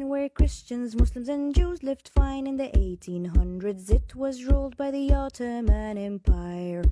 where Christians, Muslims and Jews lived fine. In the 1800s it was ruled by the Ottoman Empire.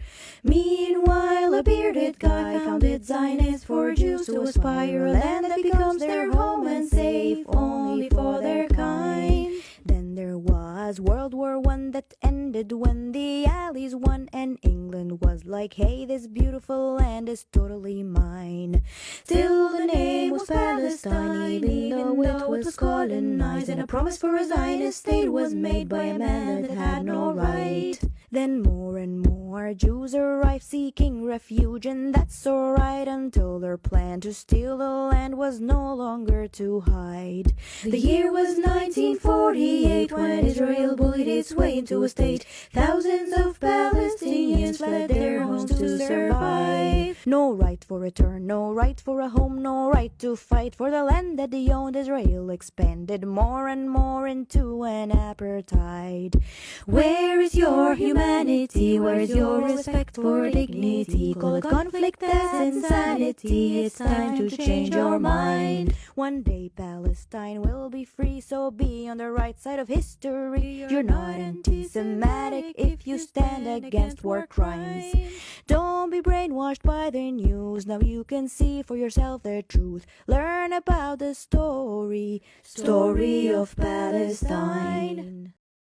Meanwhile a bearded guy founded Zionists for Jews to aspire, a land that becomes their home and safe only for their kind. Then there was World War I that ended when the Allies won, and England was like, hey, this beautiful land is totally mine. Still the name was Palestine, even though it was colonized, and a promise for a Zionist state was made by a man that had no right. Then more and more Jews arrived seeking refuge, and that's alright until their plan to steal the land was no longer to hide. The year was 1948 when Israel bullied its way into a state. Thousands of Palestinians fled their homes to survive. No right for return, no right for a home, no right to fight for the land that they owned. Israel expanded more and more into an apartheid. Where is your humanity? Where is your respect for dignity? Call it conflict, that's insanity. It's time to change your mind. One day Palestine will be free, so be on the right side of history. You're not anti-Semitic if you stand against war crimes. Don't be brainwashed by the news. Now you can see for yourself the truth. Learn about the story of Palestine.